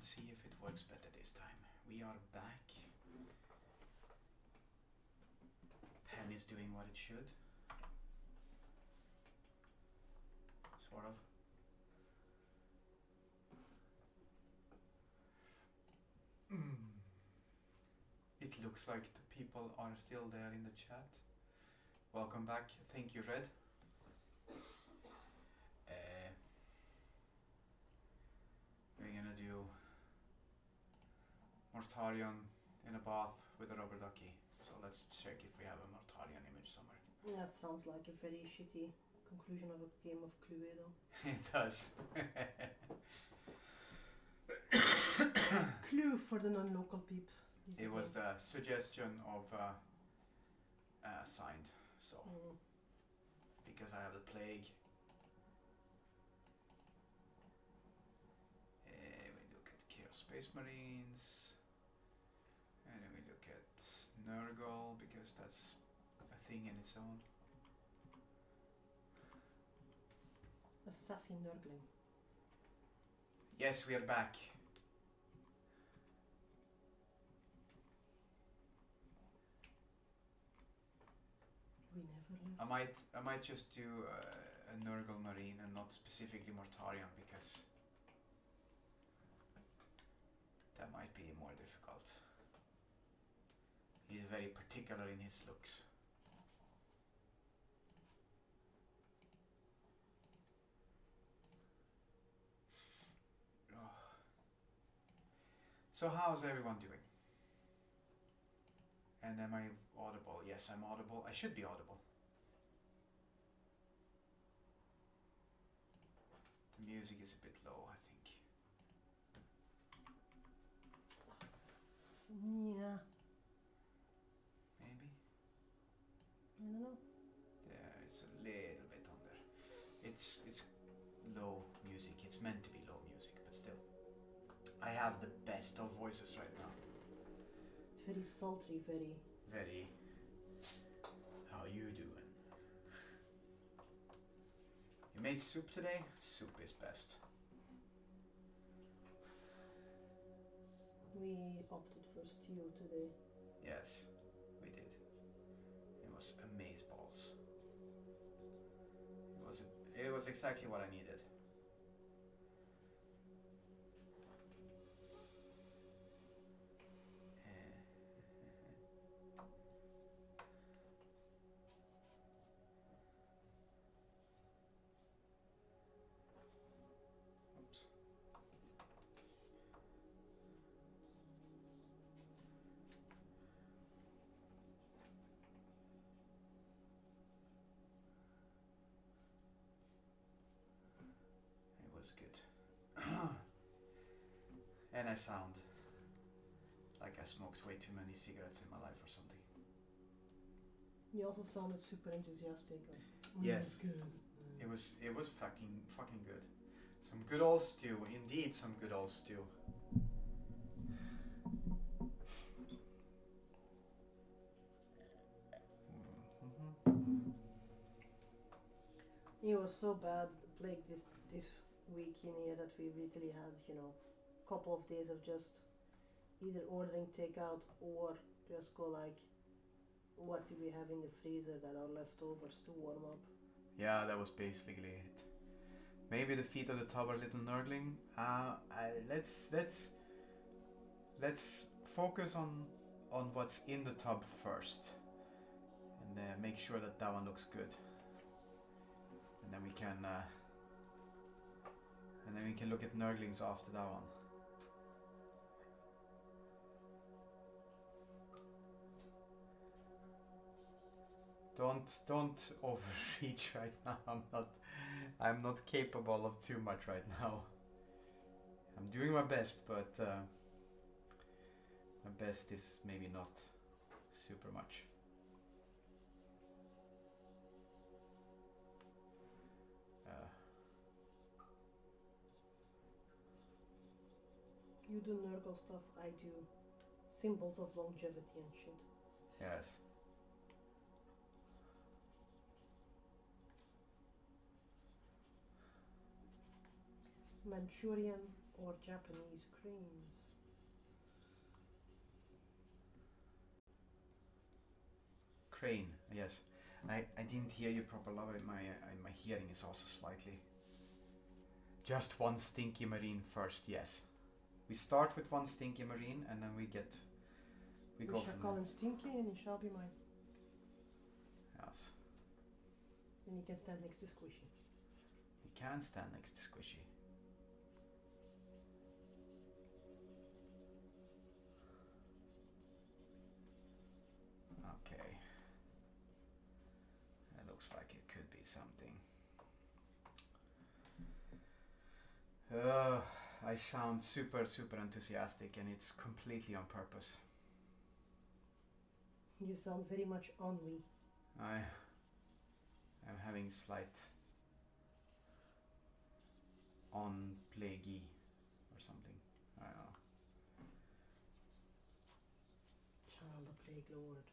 and see if it works better this time. We are back. Pen is doing what it should. Sort of. It looks like the people are still there in the chat. Welcome back. Thank you, Red. We're gonna do Mortarion in a bath with a rubber ducky. So let's check if we have a Mortarion image somewhere. That sounds like a very shitty conclusion of a game of Cluedo. It does. Clue for the non-local people. It was the suggestion of signed, so because I have the plague. We look at Chaos Space Marines, and then we look at Nurgle because that's a thing in its own. Assassin Nurgling. Yes, we are back. We never left. I might just do a Nurgle Marine and not specifically Mortarion because that might be more difficult. He's very particular in his looks. Oh. So how's everyone doing? And am I audible? Yes, I'm audible. I should be audible. The music is a bit low, I think. Yeah. Maybe? I don't know. There, it's a little bit on there. It's low music. It's meant to be low music, but still. I have the best of voices right now. It's very sultry, Very. How you doing? You made soup today? Soup is best. We opted for stew today. Yes, we did. It was amazeballs. It was exactly what I needed. Oops. It was good. And I sound like I smoked way too many cigarettes in my life or something. You also sounded super enthusiastic. Like, Yes. Good. It was fucking good. Some good old stew, indeed some good old stew. It was so bad, plague this week in here that we really had, a couple of days of just either ordering takeout or just go like, what do we have in the freezer that are leftovers to warm up? Yeah, that was basically it. Maybe the feet of the tub are a little nurdling. Let's focus on what's in the tub first, and make sure that one looks good. And then we can look at nurglings after that one. Don't overreach right now. I'm not capable of too much right now. I'm doing my best, but my best is maybe not super much. You do Nurgle stuff, I do symbols of longevity and shit. Yes. Manchurian or Japanese cranes. Crane, yes. I didn't hear you properly. My hearing is also slightly. Just one stinky marine first, yes. We start with one stinky marine and then we go We from shall there. call him Stinky and he shall be mine. Yes. Then he can stand next to Squishy. He can stand next to Squishy. Okay. That looks like it could be something. I sound super enthusiastic and it's completely on purpose. You sound very much ennui. I'm having slight on plaguey or something. I don't know. Child of Plague Lord.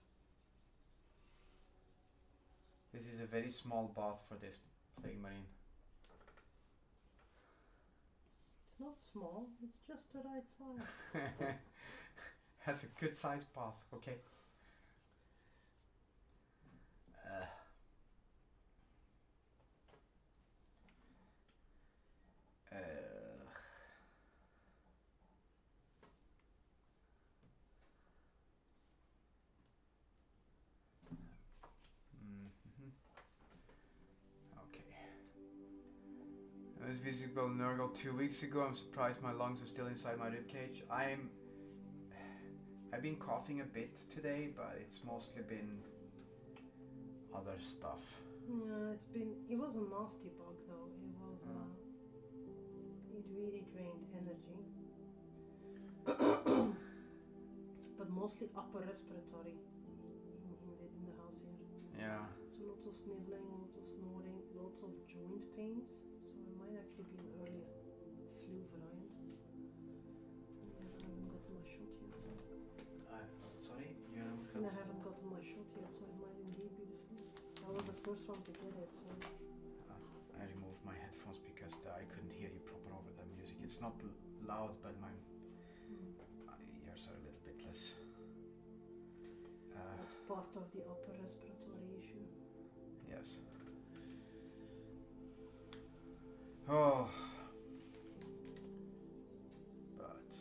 This is a very small bath for this plague marine. It's not small, it's just the right size. Has a good sized bath, okay. Okay. I was visible Nurgle 2 weeks ago. I'm surprised my lungs are still inside my ribcage. I've been coughing a bit today, but it's mostly been other stuff. Yeah, it was a nasty bug though. It really drained energy. But mostly upper respiratory in the house here. Yeah. So lots of sniveling, lots of snoring, lots of joint pains. So it might actually be an early flu variant. I haven't gotten my shot yet. Sorry, you haven't And I haven't gotten my shot yet, so it might indeed be the flu. I was the first one to get it, so. I removed my headphones because I couldn't hear you proper over the music. It's not loud, but my ears are a little bit less. That's part of the upper respiratory issue. Yes. Oh. But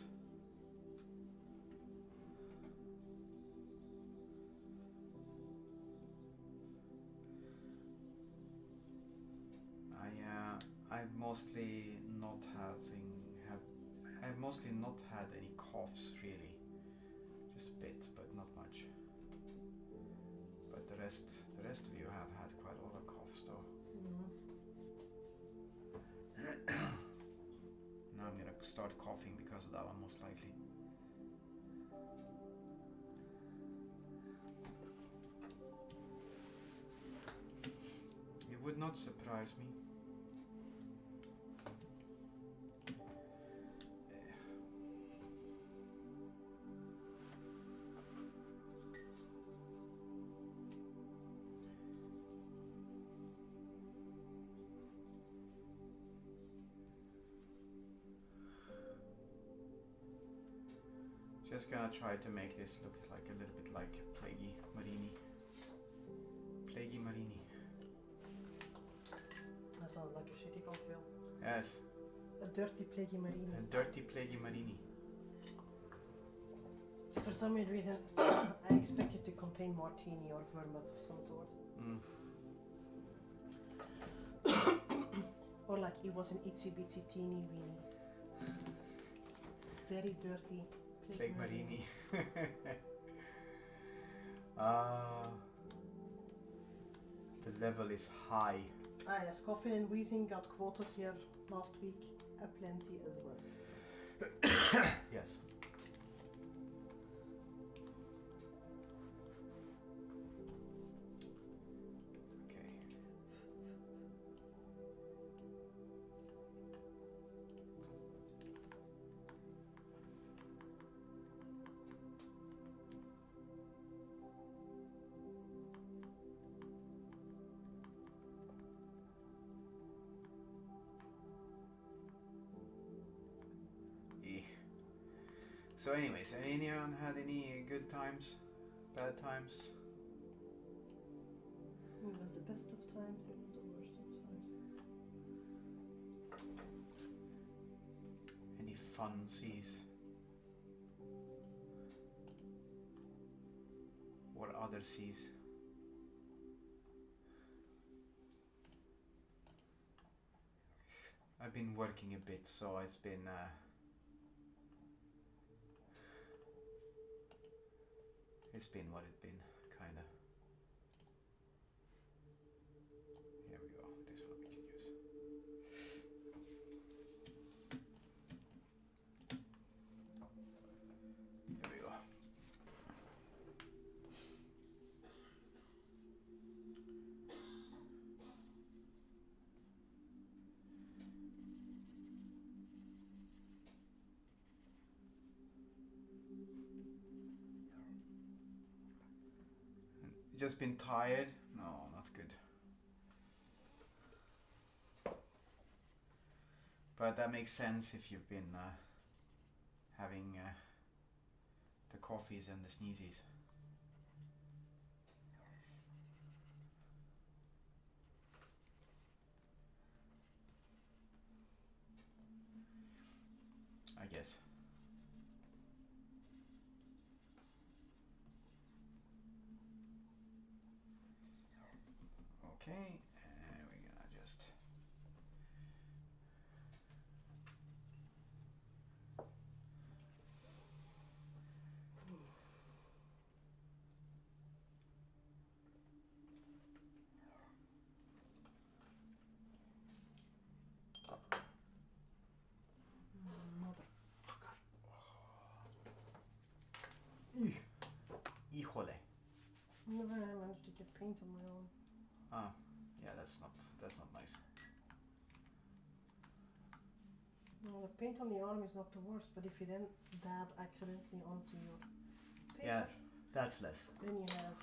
I've mostly not had any coughs really. Just a bit, but not much. But the rest of you have had quite a lot of coughs though. Now I'm gonna start coughing because of that one most likely. It would not surprise me. Just gonna try to make this look like a little bit like Plaguey Marini. Plaguey Marini. That sounds like a shitty cocktail. Yes. A dirty Plaguey Marini. A dirty Plaguey Marini. For some weird reason, I expect it to contain martini or vermouth of some sort. Or like it was an itsy bitsy teeny weeny. Very dirty Plague Marini. The level is high. Ah yes, coughing and wheezing got quoted here last week aplenty as well. Yes. Okay. So anyways, anyone had any good times? Bad times? It was the best of times, it was the worst of times. Any fun seas? What other seas? I've been working a bit, so it's been what it's been, kinda. Here we go. This one we can use. Here we go. Just been tired? No, not good. But that makes sense if you've been having the coffees and the sneezies. I guess. Okay, and we're gonna just Motherfucker. Híjole. No, I managed to get paint on my own. Ah, yeah, that's not nice. No, the paint on the arm is not the worst, but if you then dab accidentally onto your paper, Yeah, that's less. then you have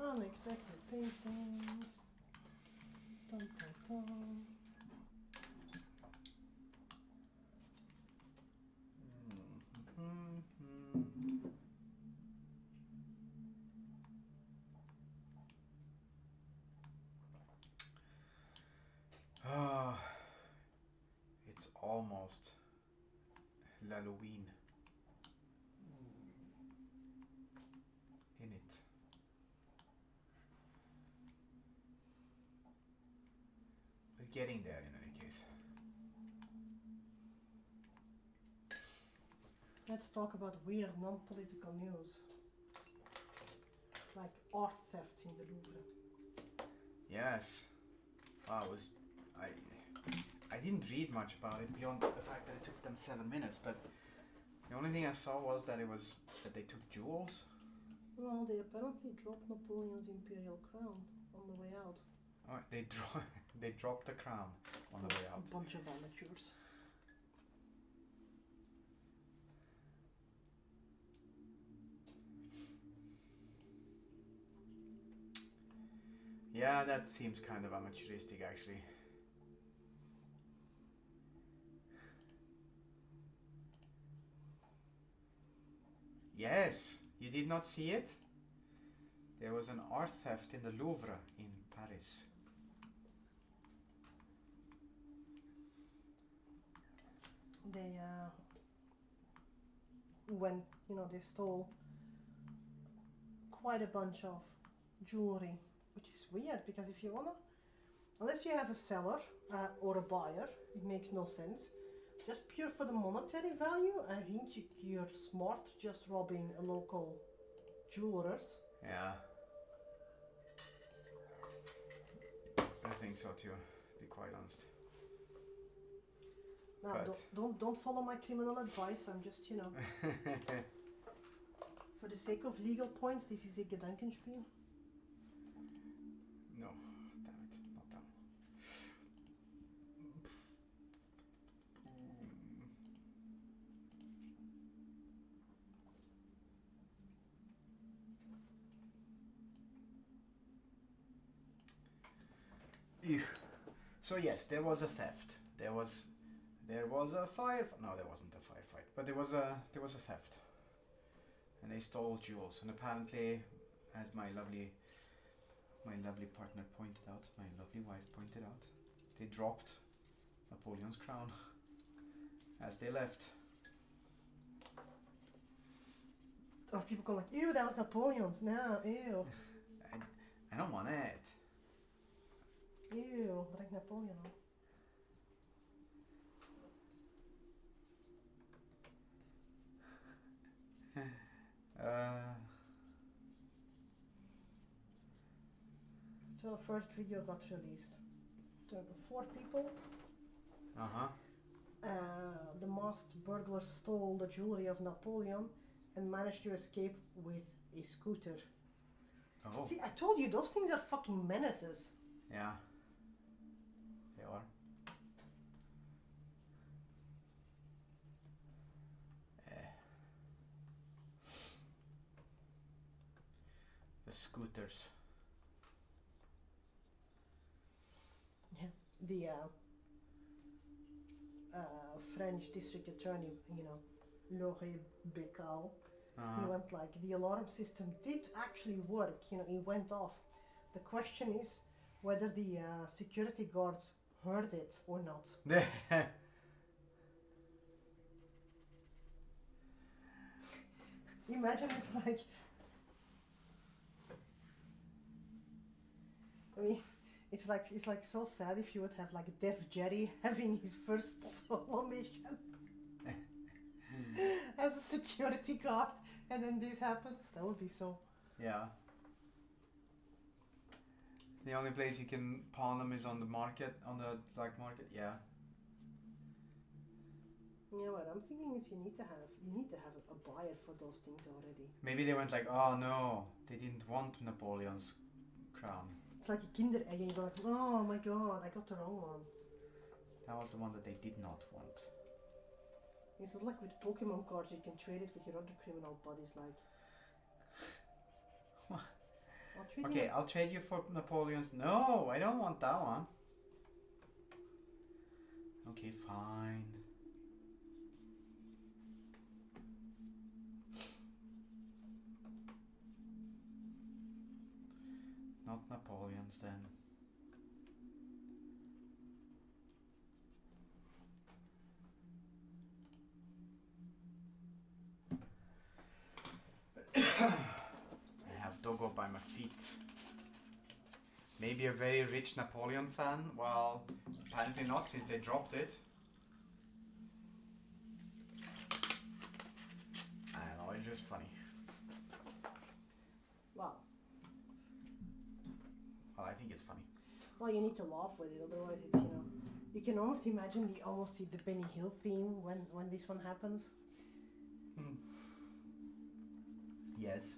unexpected paintings. Dun, dun, dun. Ah, it's almost Halloween in it. We're getting there in any case. Let's talk about weird non-political news, like art thefts in the Louvre. Yes. I didn't read much about it beyond the fact that it took them 7 minutes, but the only thing I saw was that they took jewels. Well, they apparently dropped Napoleon's imperial crown on the way out. Oh, they dropped the crown on the way out. A bunch of amateurs. Yeah, that seems kind of amateuristic actually. Yes, you did not see it? There was an art theft in the Louvre in Paris. They they stole quite a bunch of jewelry, which is weird because if you unless you have a seller or a buyer, it makes no sense. Just pure for the monetary value, I think you're smart just robbing a local jewelers. Yeah. I think so too, to be quite honest. Now, don't follow my criminal advice. I'm just, for the sake of legal points, this is a Gedankenspiel. No, damn it, not that one. So yes, there was a theft. There was a fire. No, there wasn't a firefight, but there was a theft. and they stole jewels. And apparently, as my lovely partner pointed out, my lovely wife pointed out, they dropped Napoleon's crown as they left. Or people go like, ew, that was Napoleon's. No, ew. I don't want it. Ew, breng Napoleon op. So the first video got released. 4 people. Uh-huh. The masked burglar stole the jewelry of Napoleon and managed to escape with a scooter. Oh. See, I told you, those things are fucking menaces. Yeah. They are. The scooters. Yeah. The French district attorney, Laurent Beccal, he went like, the alarm system did actually work, it went off. The question is whether the security guards heard it or not. Imagine it's like, I mean, it's like so sad if you would have like Def Jerry having his first solo mission as a security guard, and then this happens. That would be so. Yeah. The only place you can pawn them is on the market, on the black market. Yeah. Yeah, what I'm thinking is you need to have a buyer for those things already. Maybe they went like, oh no, they didn't want Napoleon's crown. It's like a Kinder egg, and you go like, oh my god, I got the wrong one. That was the one that they did not want. It's not like with Pokemon cards, you can trade it with your other criminal buddies, like. Okay, I'll trade you for Napoleon's. No, I don't want that one. Okay, fine. Not Napoleon's then. I have Dogo by my feet. Maybe a very rich Napoleon fan? Well, apparently not, since they dropped it. I don't know, it's just funny. Wow. Well, I think it's funny. Well, you need to laugh with it, otherwise it's, you can almost imagine the Benny Hill theme when this one happens. Yes.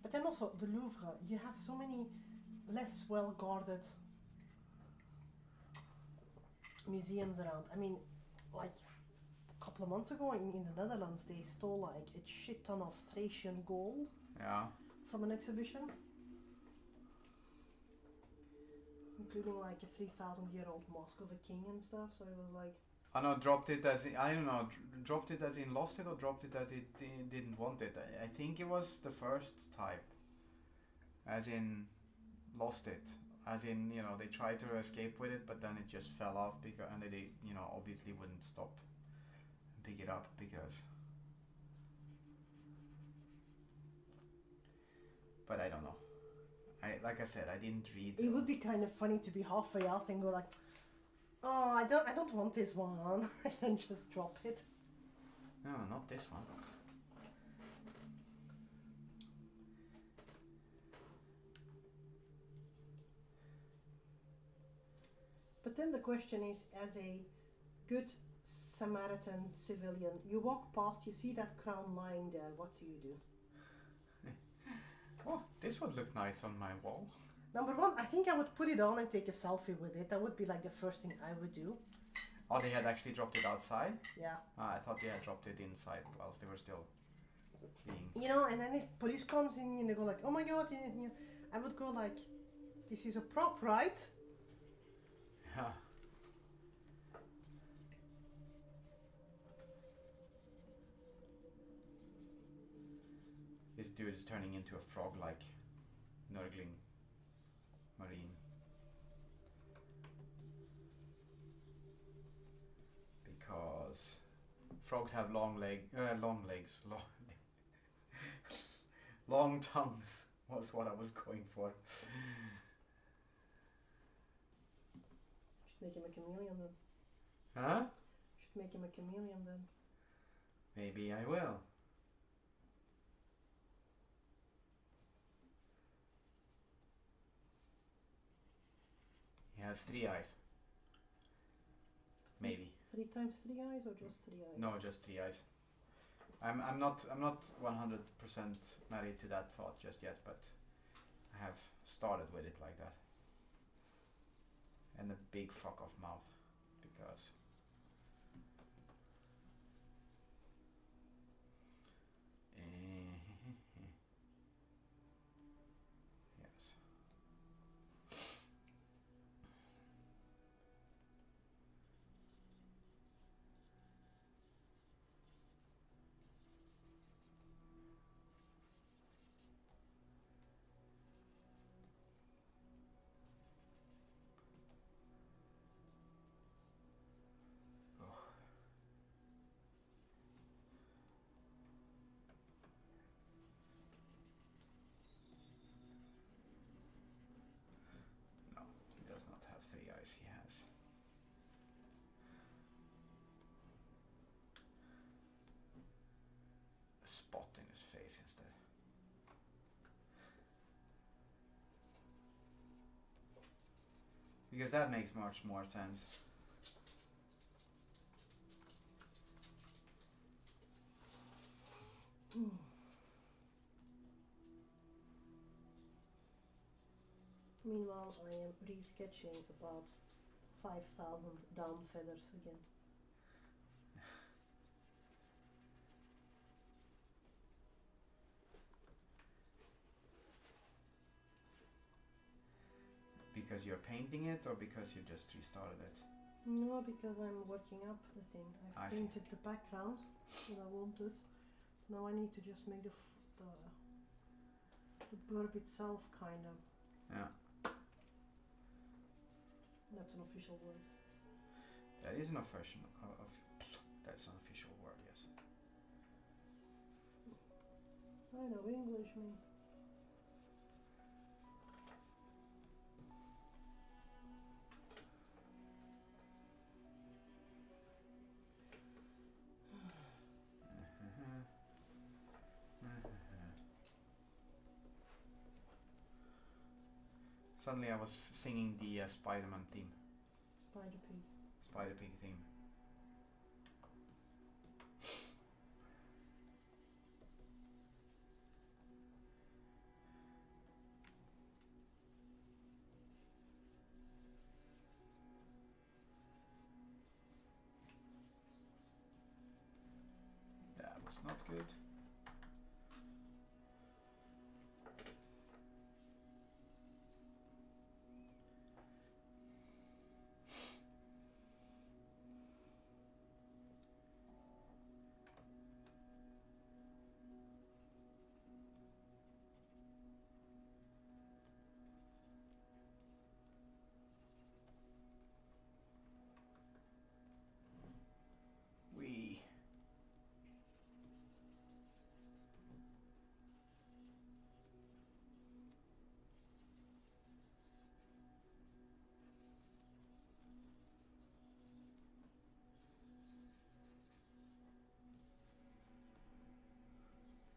But then also the Louvre, you have so many less well guarded museums around. I mean, like a couple of months ago in the Netherlands, they stole like a shit ton of Thracian gold. Yeah. From an exhibition, including like a 3,000-year-old mosque of a king and stuff. So it was like. I know, dropped it as in, I don't know, dropped it as in lost it, or dropped it as it didn't want it. I think it was the first type, as in lost it, as in, they tried to escape with it, but then it just fell off because, and they, obviously wouldn't stop and pick it up because. But I don't know. Like I said, I didn't read. It would be kind of funny to be halfway out and go like, oh, I don't want this one, and just drop it. No, not this one. But then the question is, as a good Samaritan civilian, you walk past, you see that crown lying there, what do you do? Oh, this would look nice on my wall. Number one, I think I would put it on and take a selfie with it. That would be like the first thing I would do. Oh, they had actually dropped it outside? Yeah. I thought they had dropped it inside whilst they were still fleeing. And then if police comes in and they go like, oh my god, I would go like, this is a prop, right? Yeah. This dude is turning into a frog-like nurgling marine. Because frogs have long legs, long tongues was what I was going for. Should make him a chameleon then. Huh? Should make him a chameleon then. Maybe I will. He has 3 eyes. Maybe. 3 times 3 eyes or just 3 eyes? No, just 3 eyes. I'm not 100% married to that thought just yet, but I have started with it like that. And a big fuck off mouth, because yes. No, he does not have 3 eyes. He has a spot in his face instead. Because that makes much more sense. Meanwhile, I am resketching about 5,000 down feathers again. Because you're painting it, or because you just restarted it? No, because I'm working up the thing. I I've see. painted the background that I wanted. Now I need to just make the burb itself kind of. Yeah. That's an official word. That is an official. That's an official word, yes. I know English, me. Suddenly I was singing the Spider-Man theme. Spider pig. Spider-Pig theme. That was not good. We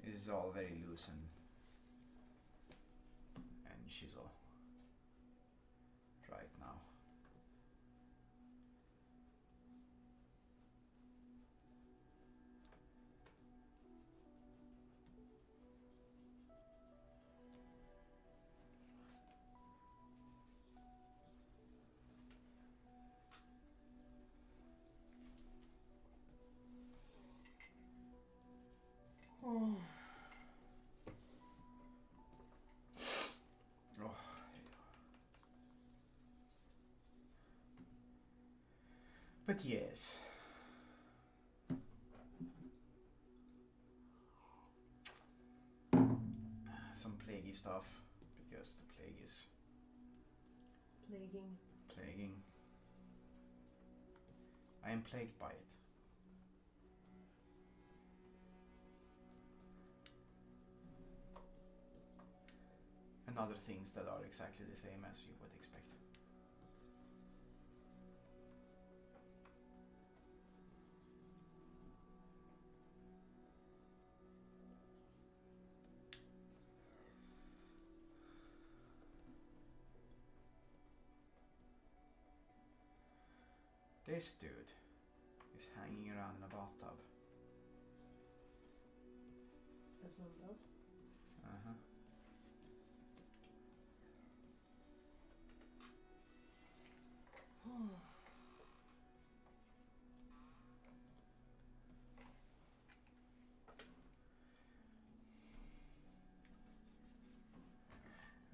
It is all very loose and chisel right now. Oh. Oh. But yes. stuff because the plague is plaguing. I am plagued by it. And other things that are exactly the same as you would expect. This dude is hanging around in a bathtub. As one does. Uh-huh.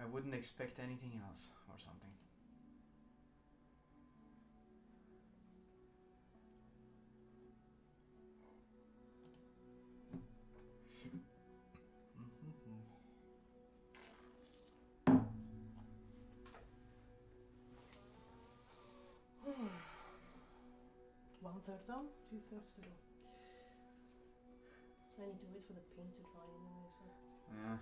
I wouldn't expect anything else or something. One third done, 2/3 to go. I need to wait for the paint to dry anyway, so. Yeah.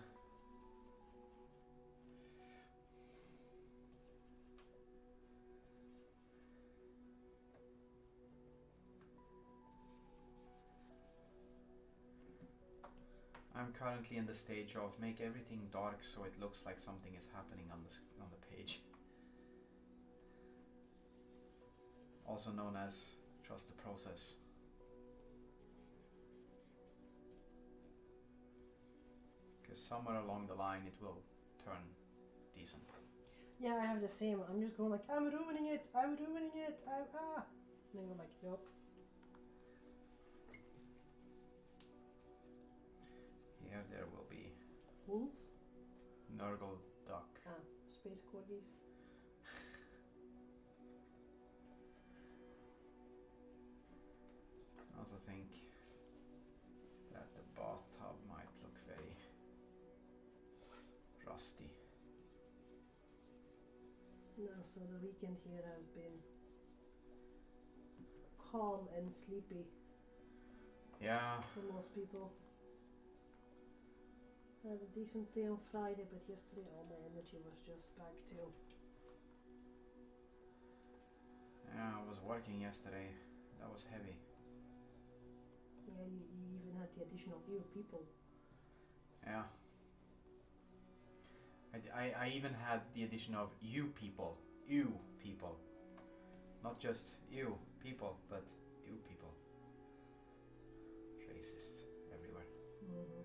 I'm currently in the stage of make everything dark so it looks like something is happening on the page. Also known as trust the process. Because somewhere along the line it will turn decent. Yeah, I have the same. I'm just going like, I'm ruining it, and then I'm like, nope. Here there will be Wolves? Nurgle duck. Space corgis. I also think that the bathtub might look very rusty. No, so the weekend here has been calm and sleepy Yeah, for most people. I had a decent day on Friday, but yesterday all my energy was just back to. yeah, I was working yesterday. That was heavy. Yeah, you even had the addition of you people. Yeah. I even had the addition of you people. You people. Not just you people, but you people. Racists everywhere. Mm-hmm.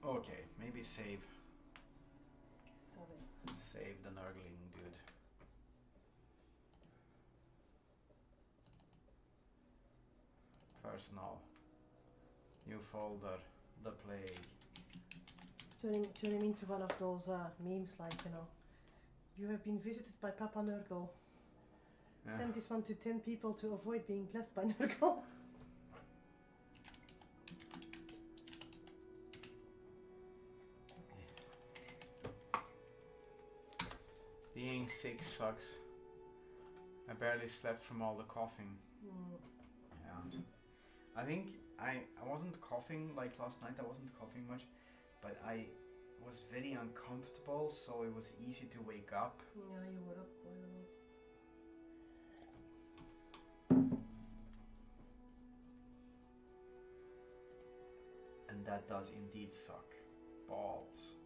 Okay, maybe save Sorry. the nurgling dude. Personal. New folder. The plague. Turn him into one of those memes like, you have been visited by Papa Nurgle. Yeah. Send this one to 10 people to avoid being blessed by Nurgle. Being sick sucks. I barely slept from all the coughing. Yeah. I think I wasn't coughing like last night. I wasn't coughing much, but I was very uncomfortable, so it was easy to wake up. Yeah, you were up quite a lot. And that does indeed suck. Balls.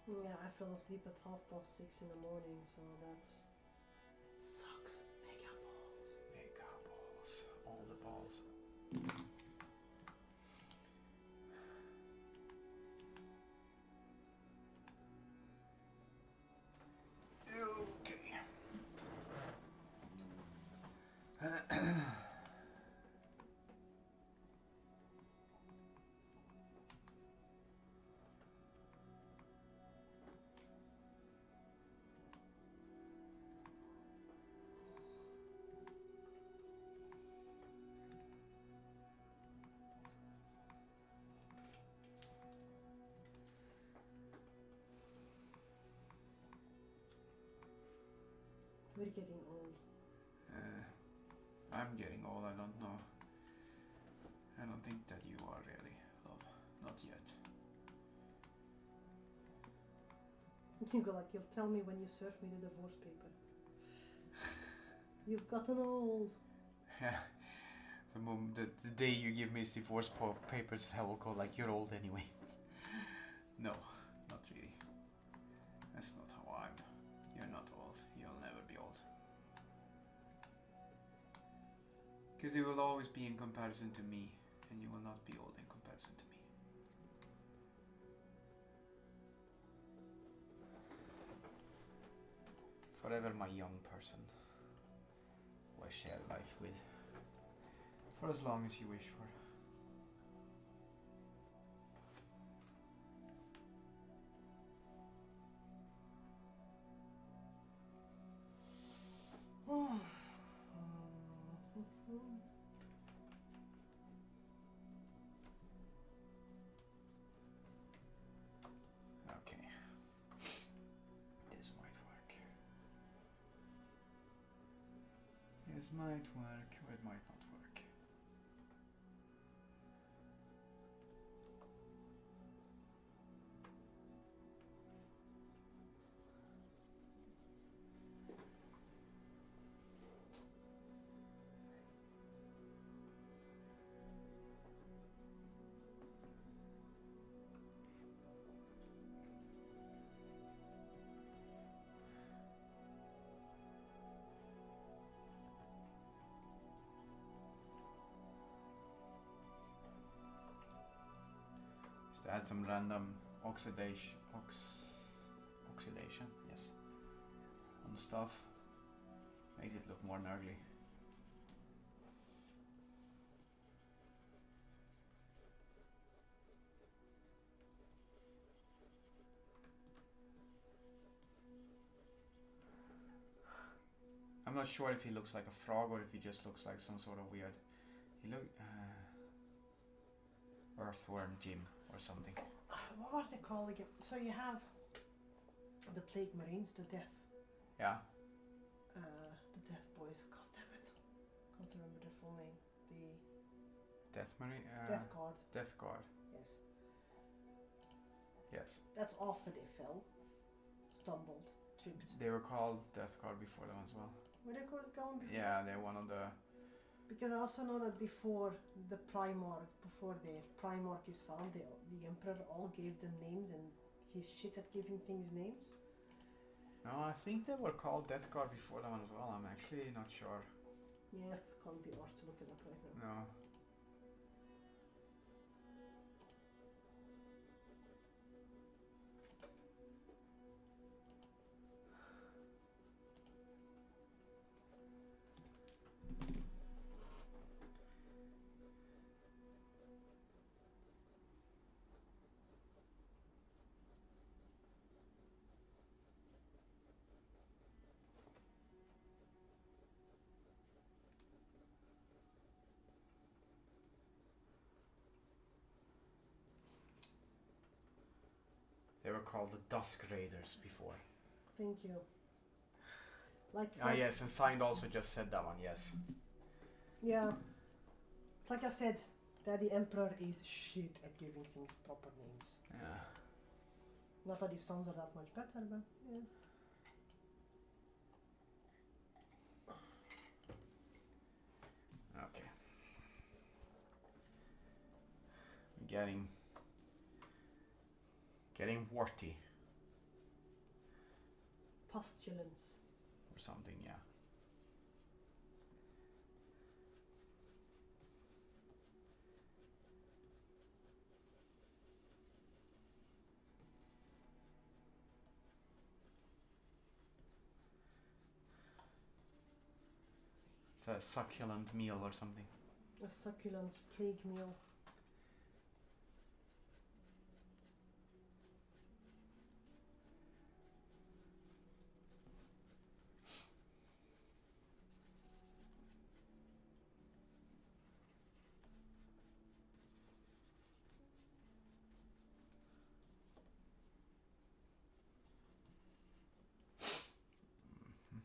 Yeah, I fell asleep at 6:30 in the morning, so that's sucks. Mega balls. Mega balls. All the balls. Okay. we're getting old. I'm getting old, I don't know. I don't think that you are really, love. Not yet. You go like, you'll tell me when you serve me the divorce paper. You've gotten old. Yeah. The day you give me divorce papers, I will go like, you're old anyway. No, not really. That's not how I'm. You're not old. You'll never be old. Because you will always be in comparison to me, and you will not be old in comparison to me. Forever my young person, who I share life with. For as long as you wish for. Okay. This might work. This might work, or it might not work. Just add some random oxidation, yes, on stuff. Makes it look more gnarly. I'm not sure if he looks like a frog or if he just looks like some sort of weird. He look earthworm Jim or something. What are they called again? So you have the plague marines, the death. Yeah. The death boys. God damn it! Can't remember their full name. The Death Marine. Death Guard. Death Guard. Yes. Yes. That's after they fell, stumbled, tripped. They were called Death Guard before them as well. Were they called going before? Yeah, they're one of the. Because I also know that before the Primarch, before their Primarch is found, the Emperor all gave them names, and he's shit at giving things names. No, I think they were called Death Guard before that one as well. I'm actually not sure. Yeah, can't be arsed to look it up right now. No. They were called the Dusk Raiders before. Thank you. Like Ah, yes, and Signed also just said that one, yes. yeah, like I said, that the Emperor is shit at giving things proper names. Yeah. Not that his sons are that much better, but yeah. Okay. Getting warty Postulants. or something, yeah. It's a succulent meal or something. A succulent plague meal.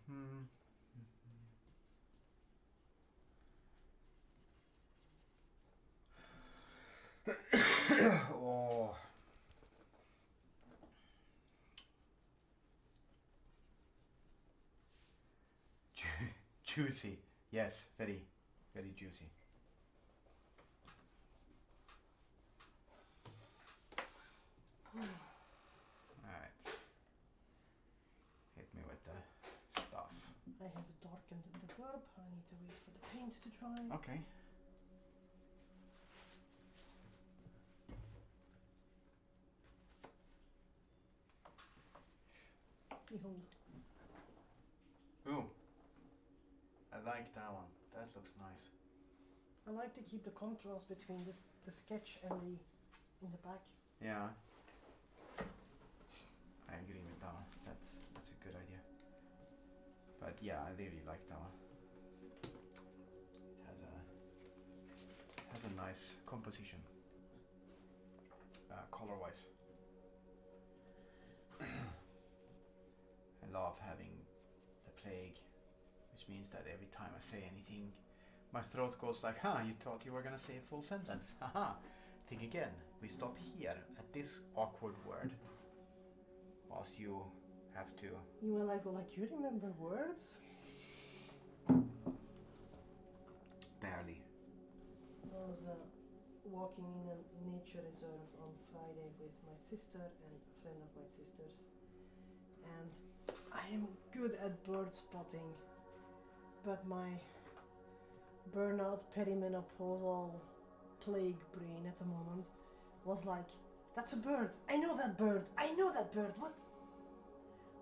Hmm. Juicy. Yes, very, very juicy. Alright. Hit me with the stuff. I have darkened the burb. I need to wait for the paint to dry. Okay. Behold. Ooh. I like that one. That looks nice. I like to keep the contrast between the sketch and the in the back. Yeah. I agree with that one. That's a good idea. But yeah, I really like that one. It has a nice composition. Color wise. I love having the plague, which means that every time I say anything, my throat goes like, huh, you thought you were gonna say a full sentence. Haha. Think again. We stop here at this awkward word. Whilst you have to. You were like, you remember words? Barely. I was walking in a nature reserve on Friday with my sister and a friend of my sister's. And I am good at bird spotting, but my burnout perimenopausal plague brain at the moment was like, that's a bird, I know that bird, what?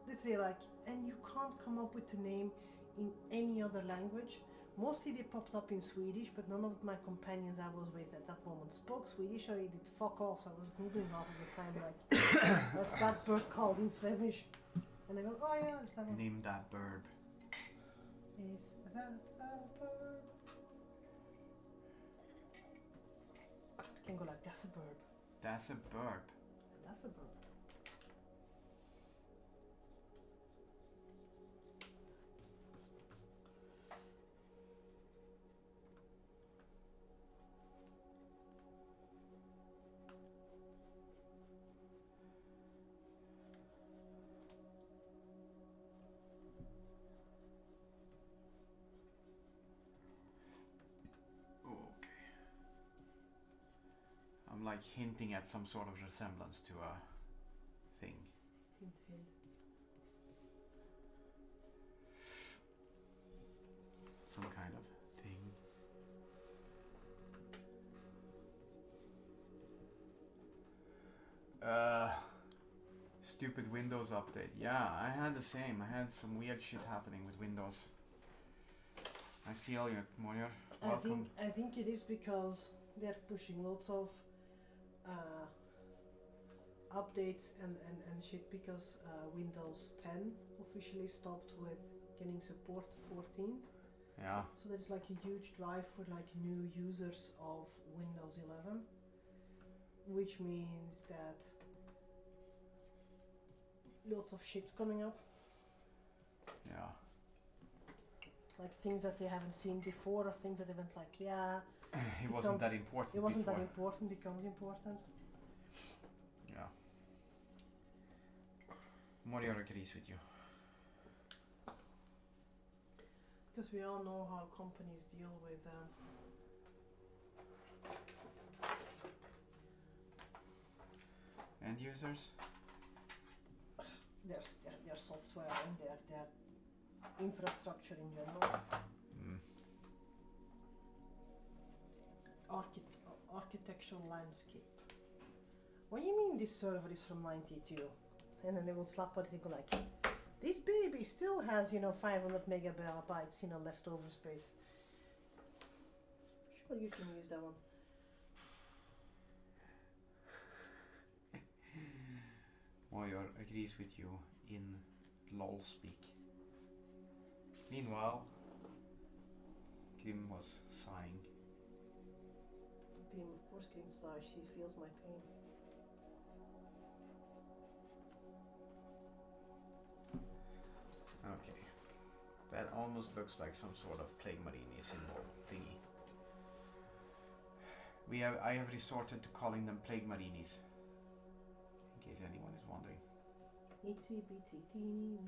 Literally like, and you can't come up with the name in any other language. Mostly they popped up in Swedish, but none of my companions I was with at that moment spoke Swedish, or they did fuck all, so I was googling half of the time like, what's that bird called in Flemish? And I go, oh yeah, it's that one. Name that bird. Is that a bird? I can go like, that's a bird. That's a burp. That's a bird. Okay. I'm like hinting at some sort of resemblance to a thing. Hint, hint. Some kind of thing. Stupid Windows update. Yeah, I had the same. I had some weird shit happening with Windows. I feel you, Morier. Welcome. I think it is because they're pushing lots of updates and shit, because Windows 10 officially stopped with getting support 14. Yeah. So there's like a huge drive for like new users of Windows 11, which means that lots of shit's coming up. Yeah. Like things that they haven't seen before, or things that they went like, yeah. It wasn't that important. It wasn't before. that important, becomes important. Yeah. Morier agrees with you. Because we all know how companies deal with End users? their software and their infrastructure in general. Architectural landscape. What do you mean this server is from 92? And then they will slap on it and go like, this baby still has, 500 megabytes, leftover space. Sure, you can use that one. Morier agrees with you in lol speak. Meanwhile, Grim was sighing. Grim, of course Grim sighs, she feels my pain. Okay. That almost looks like some sort of plague marine symbol thingy. I have resorted to calling them plague marinis. In case anyone is wondering. Itsy bitsy teeny.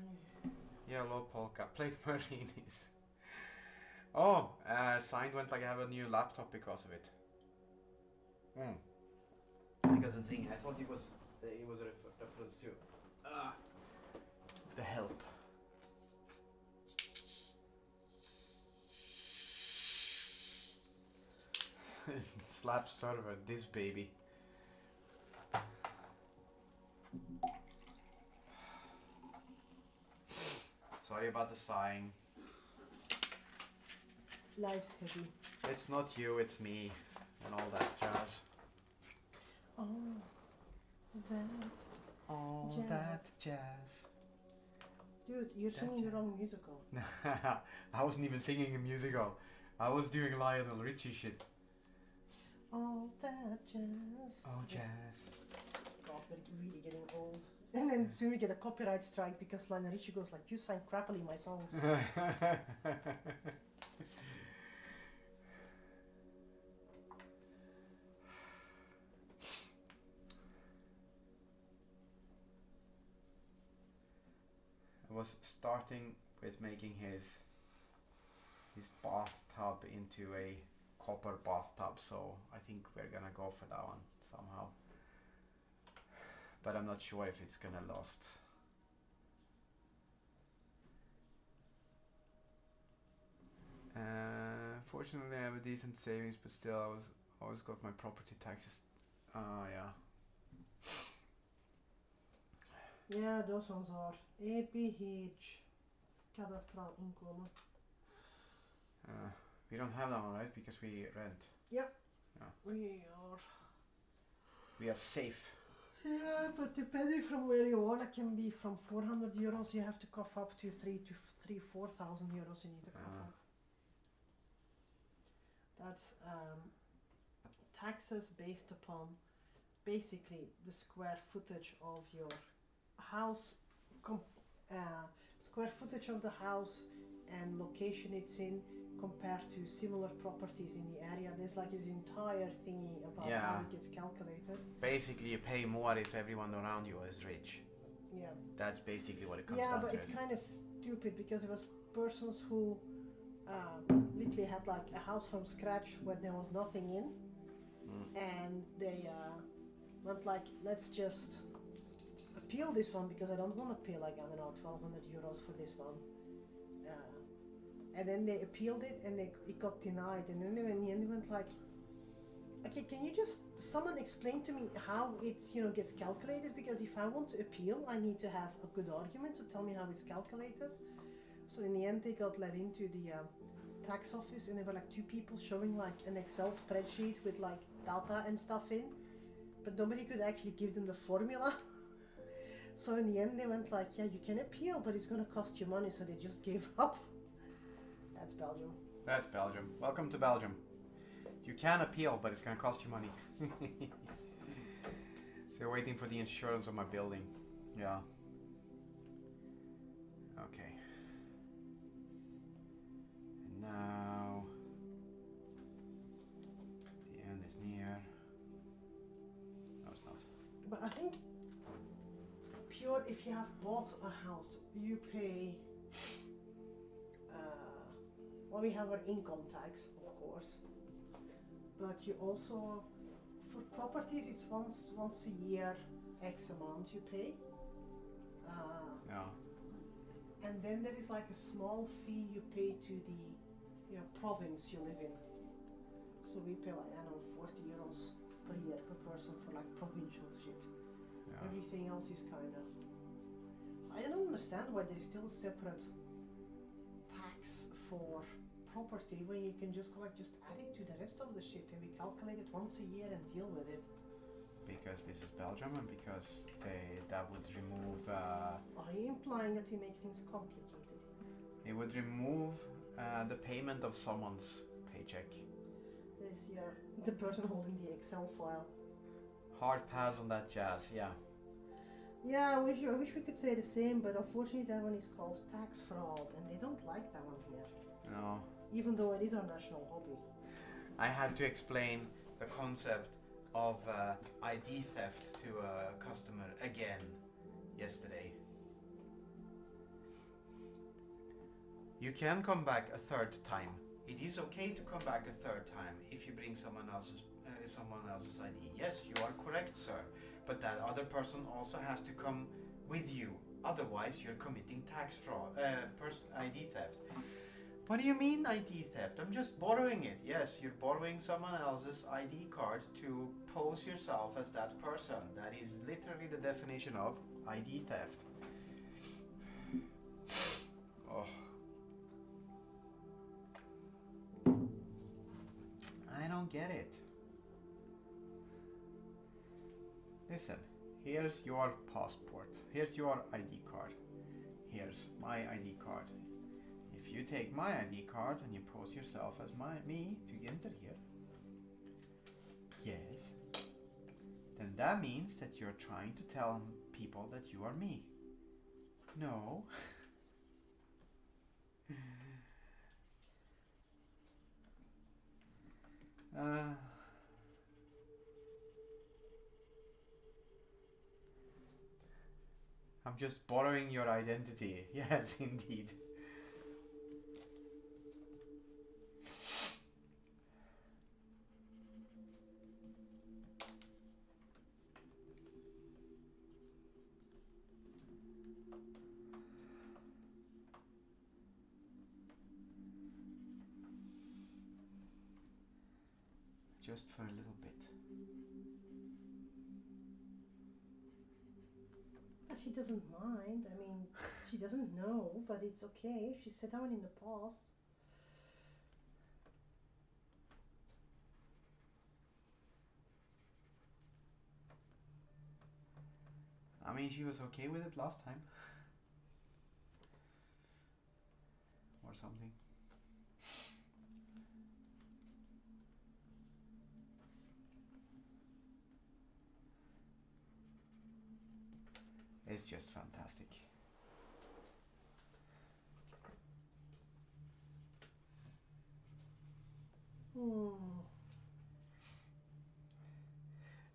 Yellow polka plague marinis. Oh, signed went like I have a new laptop because of it. Because the thing, I thought it was a reference to the help. Slap server, this baby. Sorry about the sighing. Life's heavy. It's not you, it's me, and all that jazz. Oh, that. All Jazz. that jazz. Dude, you're singing the wrong musical. I wasn't even singing a musical. I was doing Lionel Richie shit. All that jazz. Oh, jazz. God, we're really getting old. And then soon we get a copyright strike because Lionel Richie goes like, you sang crappily my songs. I was starting with making his bathtub into a copper bathtub, so I think we're gonna go for that one somehow. But I'm not sure if it's gonna last. Fortunately, I have a decent savings, but still, I always got my property taxes. Yeah. Yeah, those ones are APH, Cadastral Inkomen. We don't have that one, right? Because we rent. Yep. Yeah. We We are safe. Yeah, but depending from where you are, that can be from 400 euros. You have to cough up to 4,000 euros. You need to cough up. That's taxes based upon basically the square footage of your house, square footage of the house and location it's in compared to similar properties in the area. There's like this entire thingy about how it gets calculated. Basically, you pay more if everyone around you is rich. Yeah. That's basically what it comes down to. Yeah, but it's kind of stupid because it was persons who literally had like a house from scratch where there was nothing in, and they went like, let's just appeal this one because I don't want to pay like, I don't know, 1,200 euros for this one. And then they appealed it and it got denied, and then in the end they went like, okay, can you just someone explain to me how it gets calculated, because if I want to appeal I need to have a good argument, so tell me how it's calculated. So in the end they got led into the tax office, and there were like two people showing like an Excel spreadsheet with like data and stuff in, but nobody could actually give them the formula. So in the end they went like, yeah, you can appeal, but it's gonna cost you money, so they just gave up. That's Belgium. That's Belgium. Welcome to Belgium. You can appeal, but it's gonna cost you money. So you're waiting for the insurance of my building. Yeah. Okay. And now the end is near. No, it's not. But I think pure, if you have bought a house, you pay. Well, we have our income tax, of course, but you also, for properties, it's once a year, X amount you pay. Yeah. And then there is like a small fee you pay to the province you live in. So we pay like, I don't know, 40 euros per year per person for like provincial shit. Yeah. Everything else is kind of. So I don't understand why there is still a separate tax for property when you can just add it to the rest of the shit and we calculate it once a year and deal with it. Because this is Belgium, and because that would remove. Are you implying that we make things complicated? It would remove the payment of someone's paycheck. There's the person holding the Excel file. Hard pass on that jazz, yeah. Yeah, I wish we could say the same, but unfortunately that one is called tax fraud, and they don't like that one here. No. Even though it is our national hobby. I had to explain the concept of ID theft to a customer again yesterday. You can come back a third time It is okay to come back a third time if you bring someone else's ID. Yes, you are correct, sir. But that other person also has to come with you. Otherwise, you're committing tax fraud, ID theft. What do you mean ID theft? I'm just borrowing it. Yes, you're borrowing someone else's ID card to pose yourself as that person. That is literally the definition of ID theft. Oh. I don't get it. Listen, here's your passport. Here's your ID card. Here's my ID card. If you take my ID card and you pose yourself as me to enter here, yes, then that means that you're trying to tell people that you are me. No. I'm just borrowing your identity. Yes, indeed. Just for a little bit. She doesn't mind. I mean, she doesn't know, but it's okay. She said down in the past. I mean, she was okay with it last time. Or something. It's just fantastic.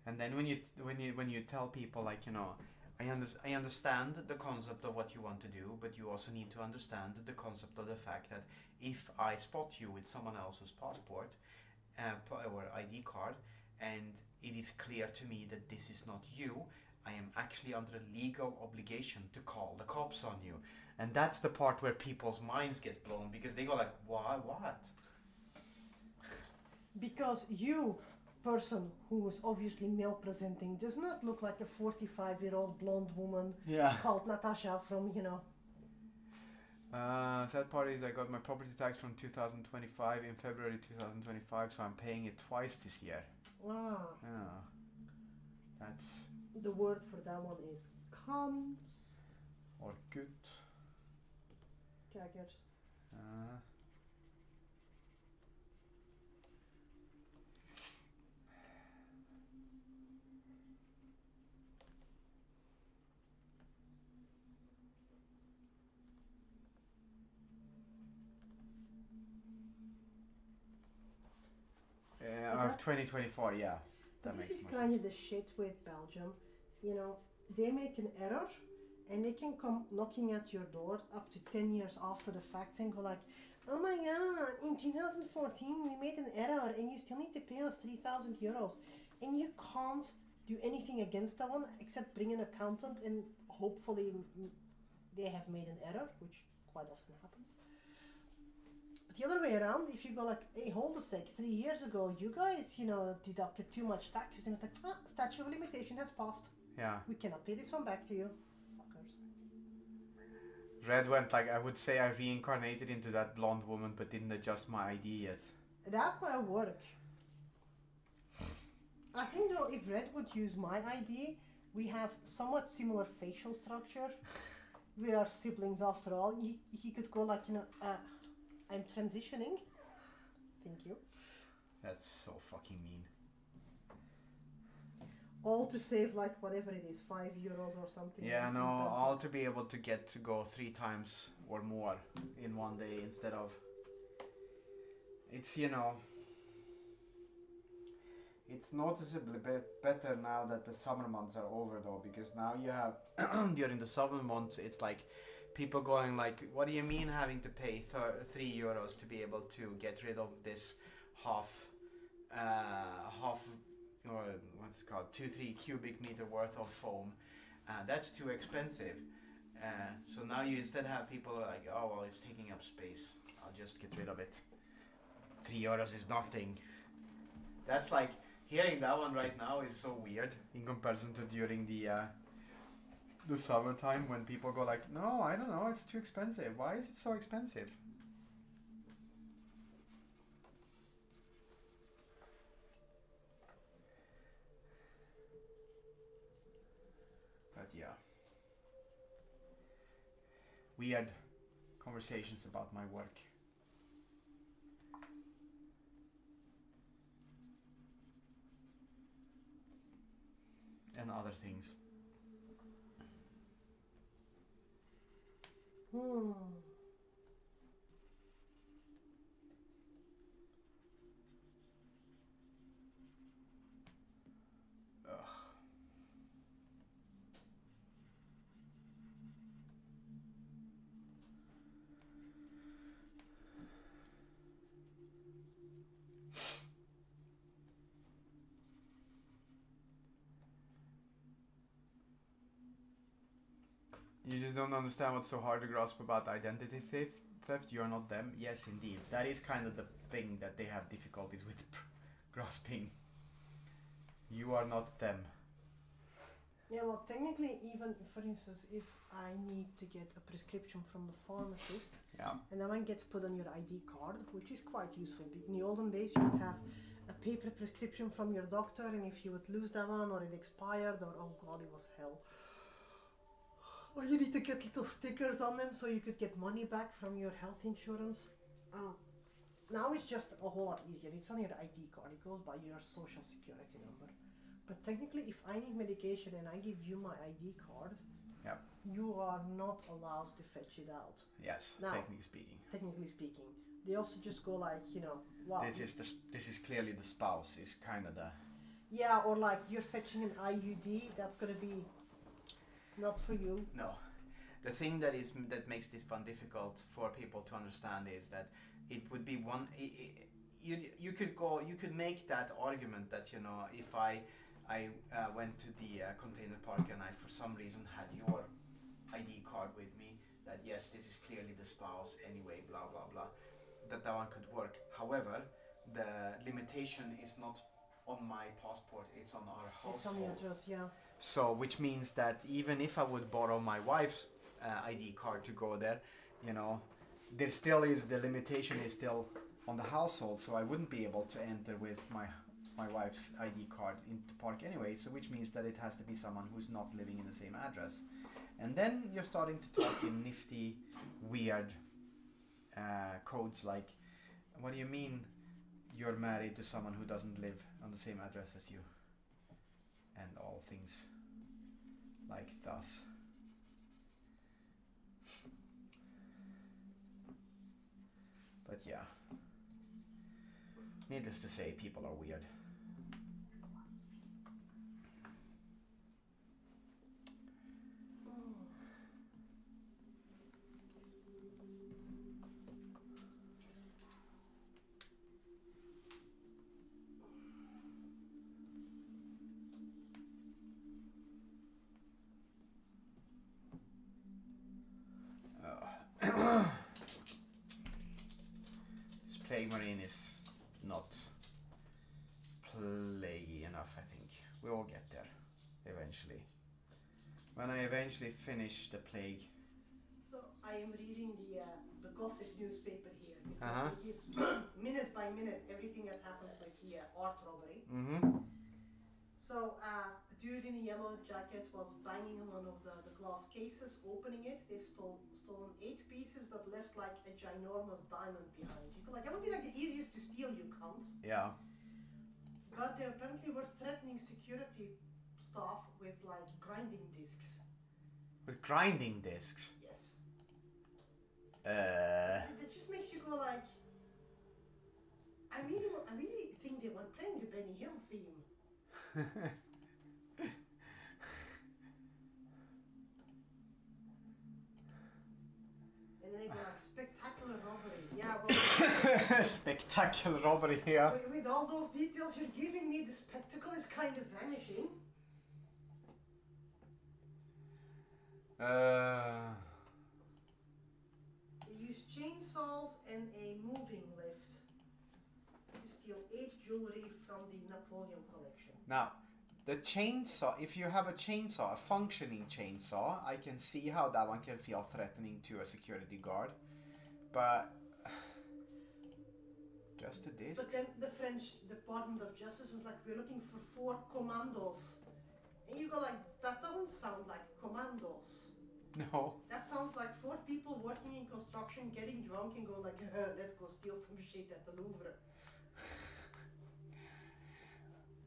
And then when you tell people, like, you know, I understand the concept of what you want to do, but you also need to understand the concept of the fact that if I spot you with someone else's passport or ID card, and it is clear to me that this is not you, I am actually under a legal obligation to call the cops on you. And that's the part where people's minds get blown, because they go like, why, what? Because you, person who is obviously male presenting, does not look like a 45-year-old blonde woman called Natasha from, you know. Sad part is I got my property tax from 2025 in February 2025, so I'm paying it twice this year. Ah. Yeah. That's... The word for that one is cunts. Or good. Jaggers. Of 2024, yeah. That makes more sense. This is kind of the shit with Belgium. You know, they make an error and they can come knocking at your door up to 10 years after the fact and go like, oh my god, in 2014 we made an error and you still need to pay us 3,000 euros. And you can't do anything against that one except bring an accountant and hopefully they have made an error, which quite often happens. But the other way around, if you go like, hey, hold a sec, 3 years ago you guys, you know, deducted too much taxes, and it's like, statute of limitation has passed. Yeah. We cannot pay this one back to you. Fuckers. Red went like, I would say I reincarnated into that blonde woman but didn't adjust my ID yet. That might work. I think though, if Red would use my ID, we have somewhat similar facial structure. We are siblings after all. He could go like, you know, I'm transitioning. Thank you. That's so fucking mean. All to save like whatever it is, 5 euros or something. Yeah, no, all to be able to get to go 3 times or more in one day instead of... It's, you know... It's noticeably better now that the summer months are over though, because now you have... during the summer months it's like people going like, what do you mean having to pay 3 euros to be able to get rid of this half or what's it called, 2-3 cubic meter worth of foam? That's too expensive. So now you instead have people like, oh well, it's taking up space, I'll just get rid of it. 3 euros is nothing. That's like, hearing that one right now is so weird in comparison to during the summertime when people go like, no, I don't know, it's too expensive. Why is it so expensive? But yeah, weird conversations about my work. And other things. Hmm. Ugh. You just don't understand what's so hard to grasp about identity theft. You're not them. Yes, indeed. That is kind of the thing that they have difficulties with grasping. You are not them. Yeah, well, technically, even for instance, if I need to get a prescription from the pharmacist, Yeah. and that one gets put on your ID card, which is quite useful. In the olden days, you would have a paper prescription from your doctor, and if you would lose that one, or it expired, or oh god, it was hell. Or you need to get little stickers on them so you could get money back from your health insurance. Now it's just a whole lot easier. It's on your ID card. It goes by your social security number. But technically, if I need medication and I give you my ID card, Yep. you are not allowed to fetch it out. Yes. Now, technically speaking. Technically speaking, they also just go like, you know, wow. This is clearly the spouse. Is kind of the. Yeah, or like you're fetching an IUD. That's gonna be not for you. No. The thing that makes this one difficult for people to understand is that it would be one. You could make that argument that, you know, if I went to the container park and I for some reason had your ID card with me, that yes, this is clearly the spouse anyway, blah blah blah, that one could work. However, the limitation is not on my passport, it's on our household. It's on the address, yeah. So, which means that even if I would borrow my wife's ID card to go there, you know, there still is, the limitation is still on the household, so I wouldn't be able to enter with my wife's ID card into the park anyway, so which means that it has to be someone who's not living in the same address. And then you're starting to talk in nifty, weird codes like, what do you mean you're married to someone who doesn't live on the same address as you? And all things like thus. But yeah, needless to say, people are weird. Plague Marine is not plaguey enough, I think. We will get there eventually. When I eventually finish the plague. So I am reading the gossip newspaper here because Uh-huh. they give minute by minute everything that happens with the art robbery. Mm-hmm. So a dude in a yellow jacket was banging on one of the glass cases, opening it. They've stolen 8 pieces, but left like a ginormous diamond behind. You could like, that would be like the easiest to steal, you cunt. Yeah. But they apparently were threatening security staff with like grinding discs. With grinding discs. Yes. That just makes you go like, I really think they were playing the Benny Hill theme. they go like spectacular robbery. Yeah, well, Spectacular robbery here. with all those details you're giving me, the spectacle is kind of vanishing. They use chainsaws and a moving lift to steal 8 jewelry from the Napoleon collection. Now, the chainsaw, if you have a chainsaw, a functioning chainsaw, I can see how that one can feel threatening to a security guard. But just a disc. But then the French Department of Justice was like, we're looking for 4 commandos. And you go like, that doesn't sound like commandos. No. That sounds like 4 people working in construction, getting drunk and go like, let's go steal some shit at the Louvre.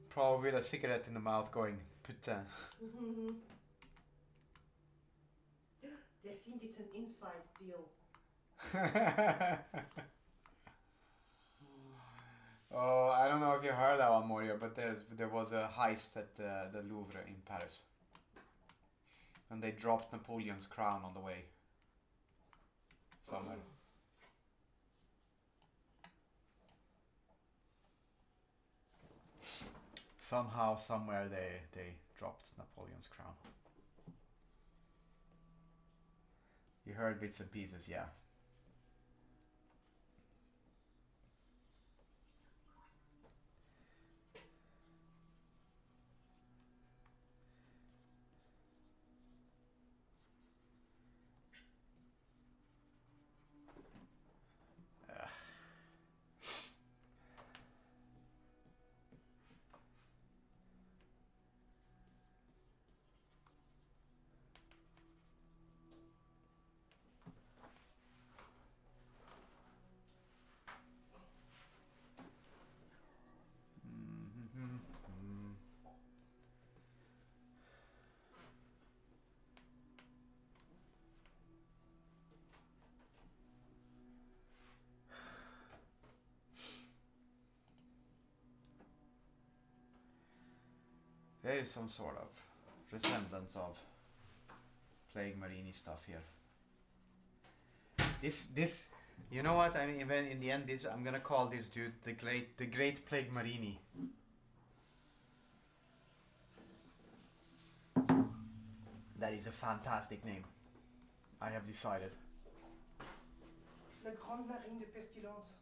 Probably with a cigarette in the mouth going, putain. They think it's an inside deal. Oh, I don't know if you heard that one, Moria, but there was a heist at the Louvre in Paris. And they dropped Napoleon's crown on the way. Somewhere. Somehow, somewhere they dropped Napoleon's crown. You heard bits and pieces, yeah. There is some sort of resemblance of Plague Marini stuff here. This, you know what? I mean, even in the end, I'm gonna call this dude the Great Plague Marini. That is a fantastic name. I have decided. Le Grand Marine de Pestilence.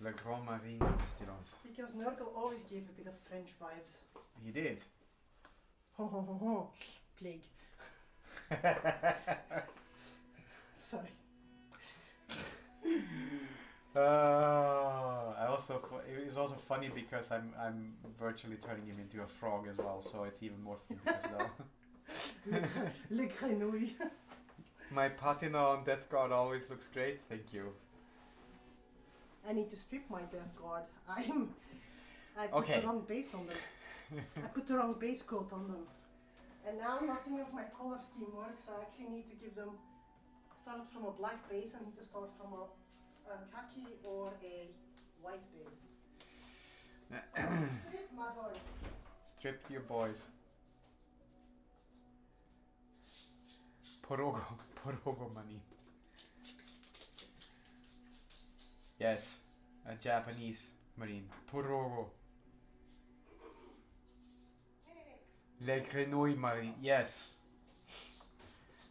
Le Grand Marine de Pestilence. Because Nurgle always gave a bit of French vibes. He did. Ho ho ho ho. Plague. Sorry. It is also funny because I'm virtually turning him into a frog as well, so it's even more fun because Le grenouille. My patina on Death Guard always looks great, thank you. I need to strip my Death Guard. I put the wrong base on them. I put the wrong base coat on them. And now nothing of my color scheme works, so I actually need to give them, I started from a black base, I need to start from a khaki or a white base. Strip my boys. Strip your boys. Porogo money. Yes, a Japanese marine. Porogo. Le Grenouille Marine, yes.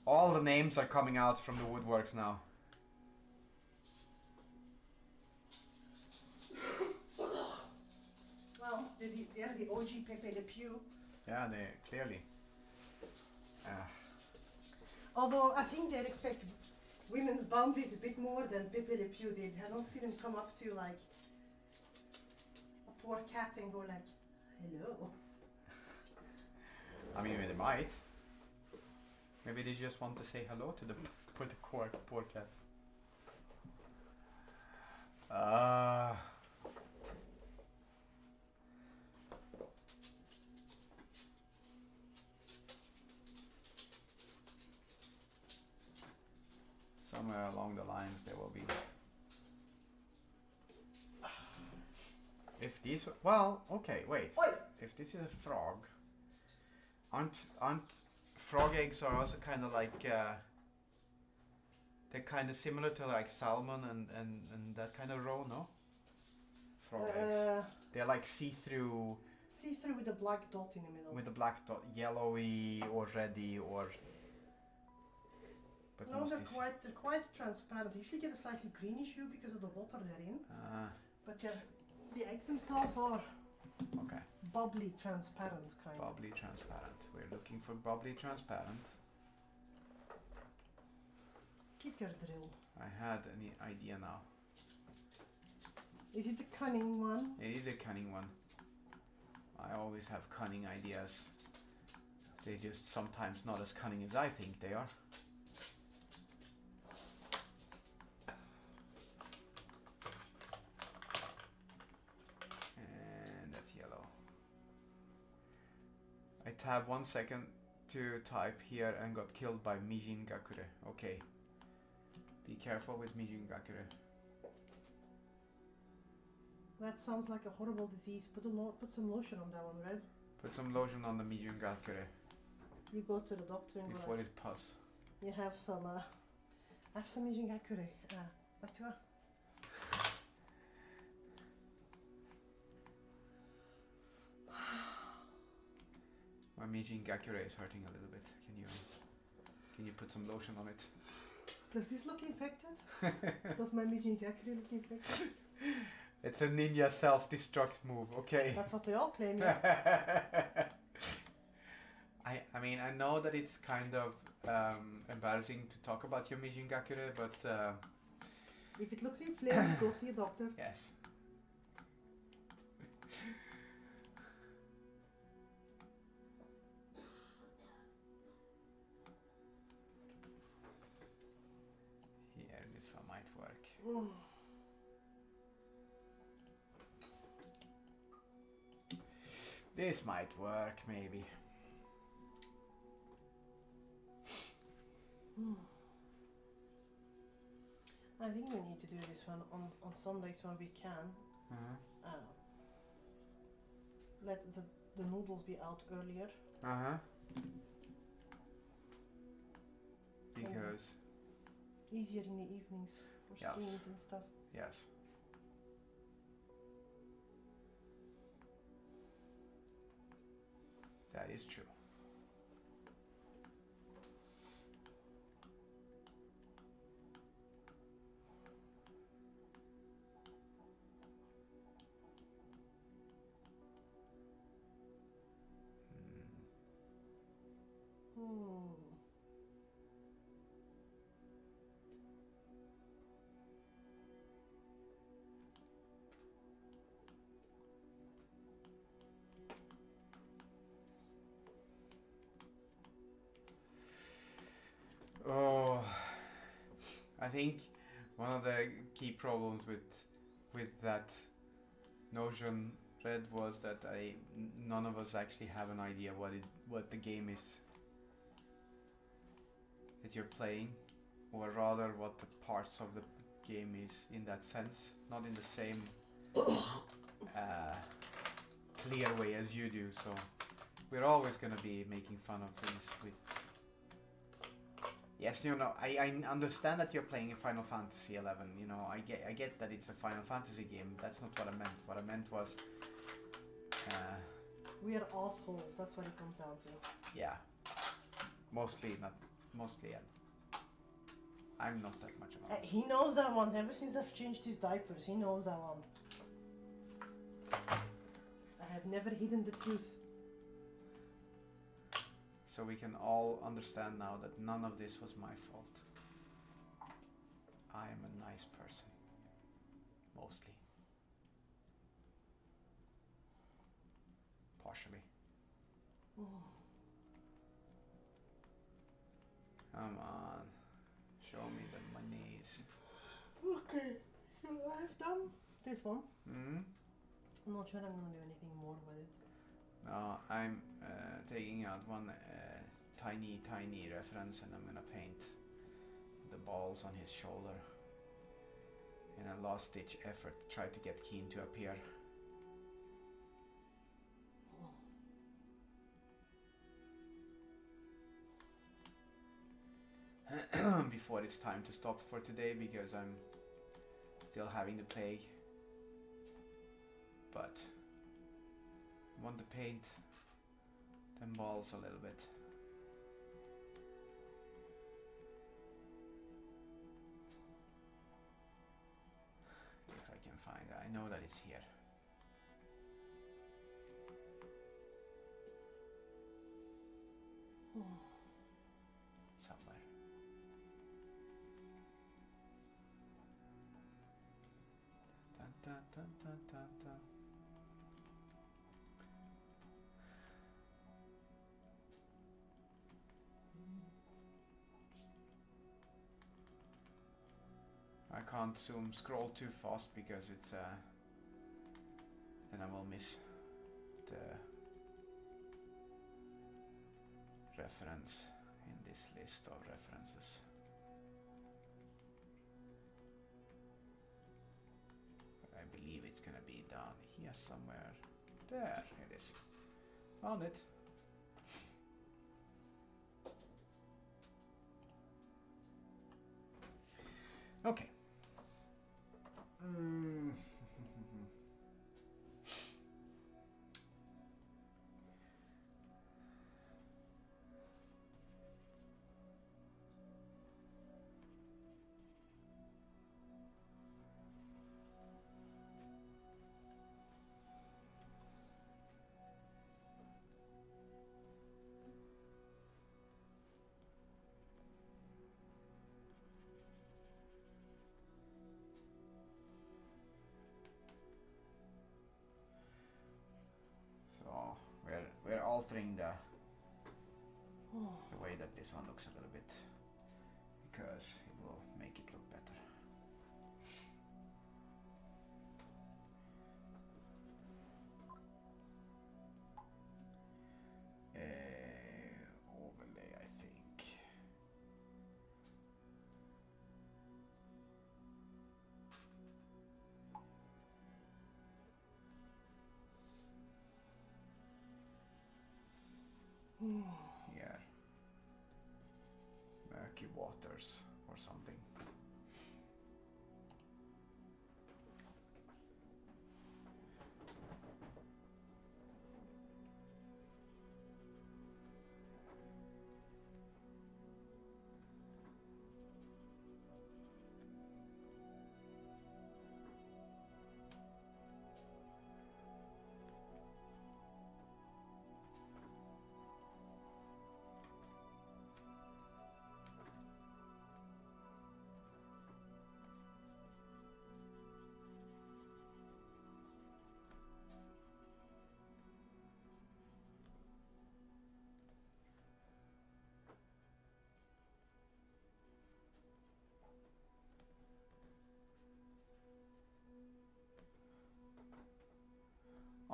All the names are coming out from the woodworks now. Well, they're the OG Pepe Le Pew. Yeah, they clearly. Although I think they respect women's boundaries a bit more than Pepe Le Pew did. I don't see them come up to like a poor cat and go like, hello. I mean, they might. Maybe they just want to say hello to the poor cat. Somewhere along the lines there will be. If these, well, okay, wait. Oi! If this is a frog, Aren't frog eggs are also kind of like they're kind of similar to like salmon and that kind of roe, no? Frog eggs. They're like see-through. See-through with a black dot in the middle. With a black dot, yellowy or reddy or. But no, they're quite transparent. They usually get a slightly greenish hue because of the water they're in. But the eggs themselves are okay. Bubbly transparent kind. Bubbly transparent. We're looking for bubbly transparent. Keep your drill. I had an idea now. Is it the cunning one? It is a cunning one. I always have cunning ideas. They're just sometimes not as cunning as I think they are. And that's yellow. I tabbed 1 second to type here and got killed by Mijin Gakure. Okay. Be careful with Mijin Gakure. That sounds like a horrible disease. Put some lotion on that one, Red. Put some lotion on the Mijin Gakure. You go to the doctor and before it pus. You have some Mijin Gakure. What do I? My Mijin Gakure is hurting a little bit. Can you put some lotion on it? Does this look infected? Does my Mijin Gakure look infected? It's a ninja self-destruct move, okay. That's what they all claim, yeah. I mean, I know that it's kind of embarrassing to talk about your Mijin Gakure, but... if it looks inflamed, go see a doctor. Yes. Here, this one might work. This might work, maybe. I think we need to do this one on Sundays when we can. Let the noodles be out earlier. Because? Easier in the evenings for streams and stuff. Yes. That is true. Oh, I think one of the key problems with that notion, Red, was that none of us actually have an idea what the game is that you're playing, or rather what the parts of the game is in that sense, not in the same clear way as you do. So we're always going to be making fun of things with. Yes, I understand that you're playing a Final Fantasy 11. You know, I get that it's a Final Fantasy game. That's not what I meant. What I meant was, we are assholes. That's what it comes down to. Yeah, mostly. I'm not that much of an he knows that one. Ever since I've changed his diapers, he knows that one. I have never hidden the truth. So we can all understand now that none of this was my fault. I am a nice person. Mostly. Partially. Come on. Show me the monies. Okay. So I've done this one. I'm not sure I'm going to do anything more with it. No, I'm taking out one tiny reference, and I'm gonna paint the balls on his shoulder in a last-ditch effort to try to get Keen to appear. before it's time to stop for today because I'm still having the plague. But I want to paint them balls a little bit. If I can find it. I know that it's here. Somewhere. Dun, dun, dun, dun, dun, dun. I can't scroll too fast because it's then I will miss the reference in this list of references. I believe it's gonna be down here somewhere. There it is. Found it. Okay. So we're altering the way that this one looks a little bit because it will make it look better. Overlay, I think. Here. Murky waters or something.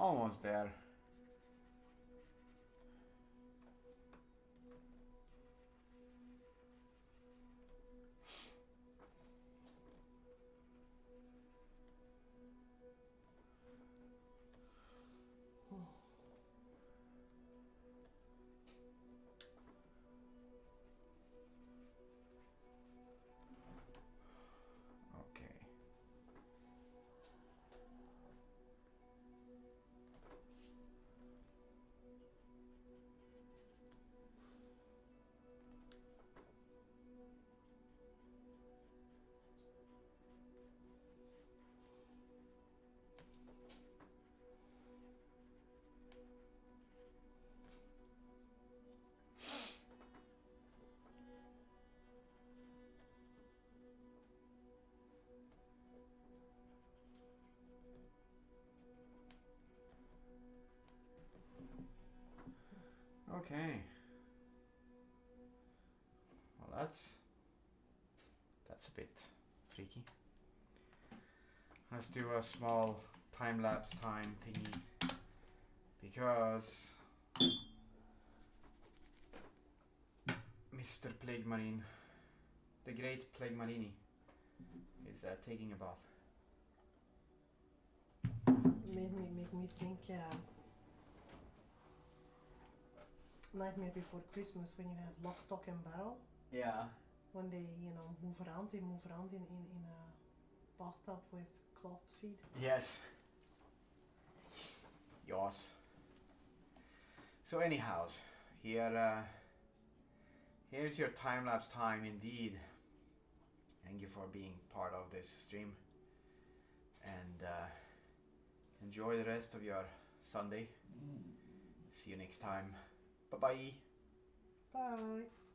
Almost there. Okay. Okay. Well, that's a bit freaky. Let's do a small time-lapse time thingy because Mr. Plague Marine, the great Plague Marini, is taking a bath. Made me think Nightmare Before Christmas when you have Lock, Stock and Barrel. Yeah. when they, you know, move around, they move around in a bathtub with cloth feet. Yes. Yes. So anyhow, here's your time-lapse time indeed. Thank you for being part of this stream. And enjoy the rest of your Sunday. See you next time. Bye-bye. Bye.